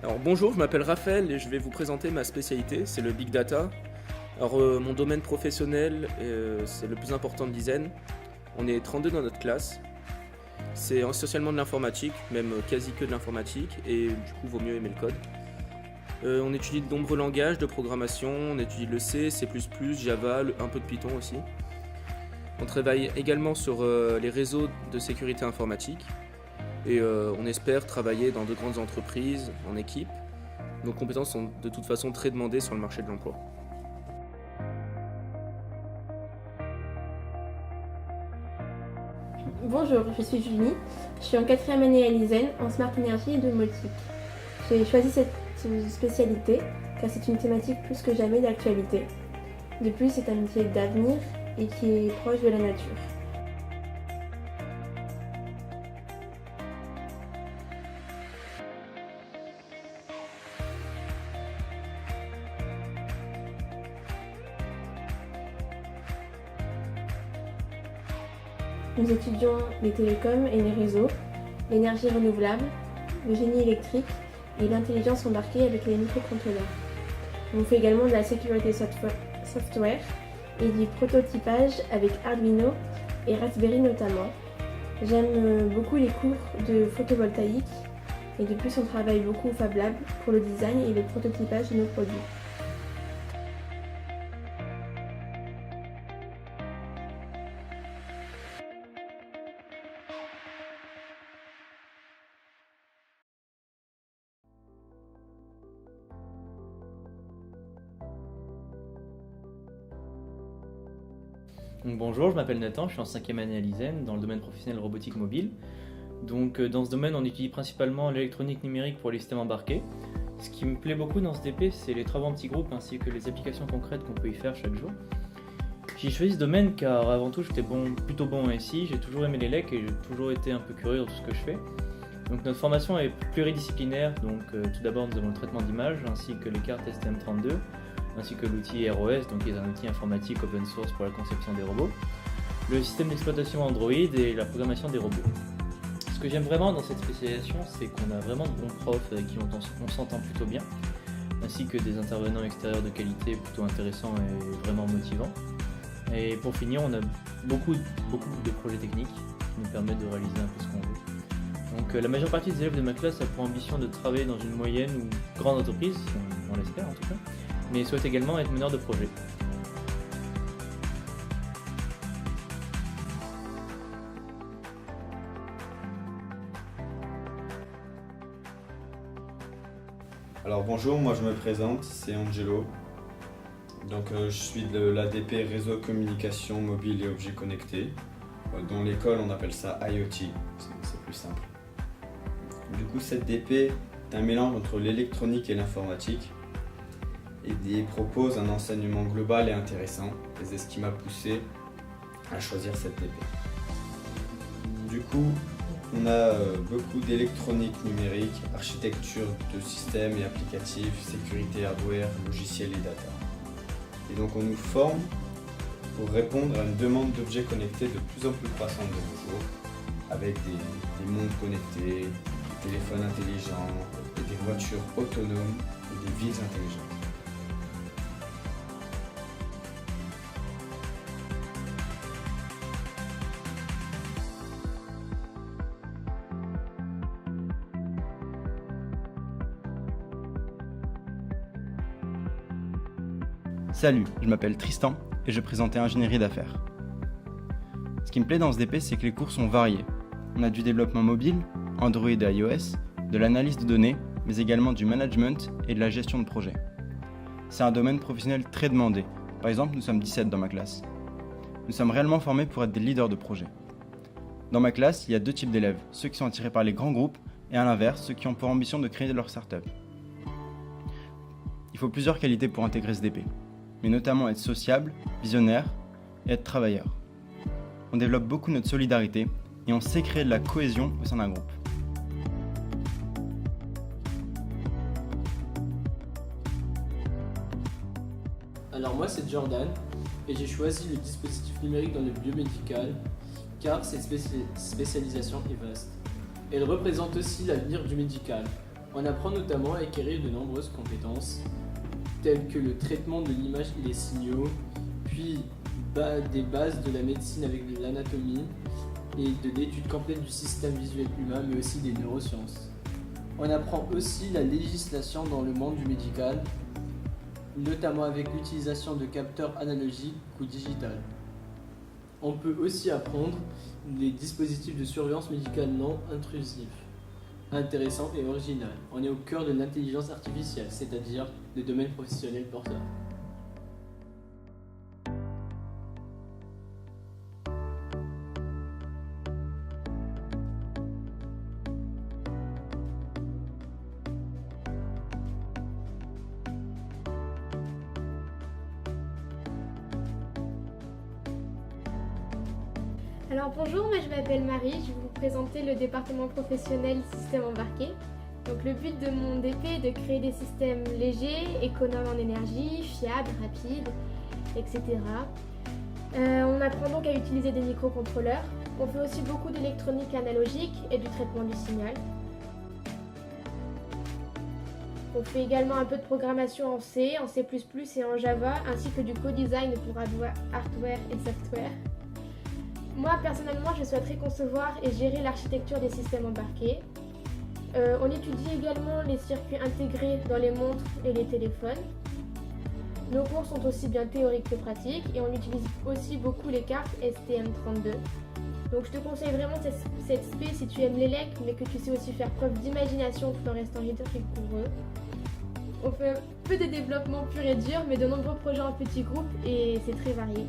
Alors bonjour, je m'appelle Raphaël et je vais vous présenter ma spécialité, c'est le Big Data. Alors mon domaine professionnel, c'est le plus important de l'ISEN. On est 32 dans notre classe. C'est essentiellement de l'informatique, même quasi que de l'informatique, et du coup vaut mieux aimer le code. On étudie de nombreux langages de programmation, on étudie le C, C++, Java, un peu de Python aussi. On travaille également sur les réseaux de sécurité informatique. Et on espère travailler dans de grandes entreprises, en équipe. Nos compétences sont de toute façon très demandées sur le marché de l'emploi. Bonjour, je suis Julie, je suis en 4e année à l'ISEN en Smart Energy et domotique. J'ai choisi cette spécialité car c'est une thématique plus que jamais d'actualité. De plus, c'est un métier d'avenir et qui est proche de la nature. Nous étudions les télécoms et les réseaux, l'énergie renouvelable, le génie électrique et l'intelligence embarquée avec les microcontrôleurs. On fait également de la sécurité software et du prototypage avec Arduino et Raspberry notamment. J'aime beaucoup les cours de photovoltaïque et de plus on travaille beaucoup au Fab Lab pour le design et le prototypage de nos produits. Donc bonjour, je m'appelle Nathan, je suis en 5e année à l'ISEN dans le domaine professionnel robotique mobile. Dans ce domaine, on utilise principalement l'électronique numérique pour les systèmes embarqués. Ce qui me plaît beaucoup dans ce DP, c'est les travaux en petits groupes ainsi que les applications concrètes qu'on peut y faire chaque jour. J'ai choisi ce domaine car avant tout j'étais plutôt bon en SI, j'ai toujours aimé les LEC et j'ai toujours été un peu curieux dans tout ce que je fais. Donc notre formation est pluridisciplinaire, tout d'abord nous avons le traitement d'images ainsi que les cartes STM32, ainsi que l'outil ROS, qui est un outil informatique open source pour la conception des robots, le système d'exploitation Android et la programmation des robots. Ce que j'aime vraiment dans cette spécialisation, c'est qu'on a vraiment de bons profs avec qui on s'entend plutôt bien, ainsi que des intervenants extérieurs de qualité plutôt intéressants et vraiment motivants. Et pour finir, on a beaucoup de projets techniques qui nous permettent de réaliser un peu ce qu'on veut. La majeure partie des élèves de ma classe a pour ambition de travailler dans une moyenne ou grande entreprise, on l'espère en tout cas, mais souhaite également être meneur de projet. Alors bonjour, moi je me présente, c'est Angelo. Je suis de l'ADP Réseau Communication Mobile et Objets Connectés. Dans l'école on appelle ça IoT, c'est plus simple. Du coup cette DP est un mélange entre l'électronique et l'informatique et propose un enseignement global et intéressant, et c'est ce qui m'a poussé à choisir cette DP. Du coup, on a beaucoup d'électronique numérique, architecture de systèmes et applicatifs, sécurité hardware, logiciel et data. Et donc on nous forme pour répondre à une demande d'objets connectés de plus en plus croissante de nos jours, avec des montres connectées, des téléphones intelligents, et des voitures autonomes et des villes intelligentes. Salut, je m'appelle Tristan et je présentais ingénierie d'affaires. Ce qui me plaît dans ce DP, c'est que les cours sont variés. On a du développement mobile, Android et iOS, de l'analyse de données, mais également du management et de la gestion de projet. C'est un domaine professionnel très demandé. Par exemple, nous sommes 17 dans ma classe. Nous sommes réellement formés pour être des leaders de projet. Dans ma classe, il y a deux types d'élèves, ceux qui sont attirés par les grands groupes et à l'inverse, ceux qui ont pour ambition de créer leur start-up. Il faut plusieurs qualités pour intégrer ce DP, mais notamment être sociable, visionnaire et être travailleur. On développe beaucoup notre solidarité et on sait créer de la cohésion au sein d'un groupe. Alors moi c'est Jordan et j'ai choisi le dispositif numérique dans le biomédical car cette spécialisation est vaste. Elle représente aussi l'avenir du médical. On apprend notamment à acquérir de nombreuses compétences, telles que le traitement de l'image et les signaux, puis des bases de la médecine avec de l'anatomie et de l'étude complète du système visuel humain, mais aussi des neurosciences. On apprend aussi la législation dans le monde du médical, notamment avec l'utilisation de capteurs analogiques ou digitales. On peut aussi apprendre les dispositifs de surveillance médicale non intrusifs, intéressants et originaux. On est au cœur de l'intelligence artificielle, c'est-à-dire le domaine professionnel porteur. Alors bonjour, moi je m'appelle Marie, je vais vous présenter le département professionnel système embarqué. Donc le but de mon DP est de créer des systèmes légers, économes en énergie, fiables, rapides, etc. On apprend donc à utiliser des microcontrôleurs. On fait aussi beaucoup d'électronique analogique et du traitement du signal. On fait également un peu de programmation en C, en C++ et en Java, ainsi que du co-design pour hardware et software. Moi, personnellement, je souhaiterais concevoir et gérer l'architecture des systèmes embarqués. On étudie également les circuits intégrés dans les montres et les téléphones. Nos cours sont aussi bien théoriques que pratiques et on utilise aussi beaucoup les cartes STM32. Donc je te conseille vraiment cette spé si tu aimes l'élec, mais que tu sais aussi faire preuve d'imagination tout en restant rigoureux. On fait un peu de développement pur et dur, mais de nombreux projets en petits groupes et c'est très varié.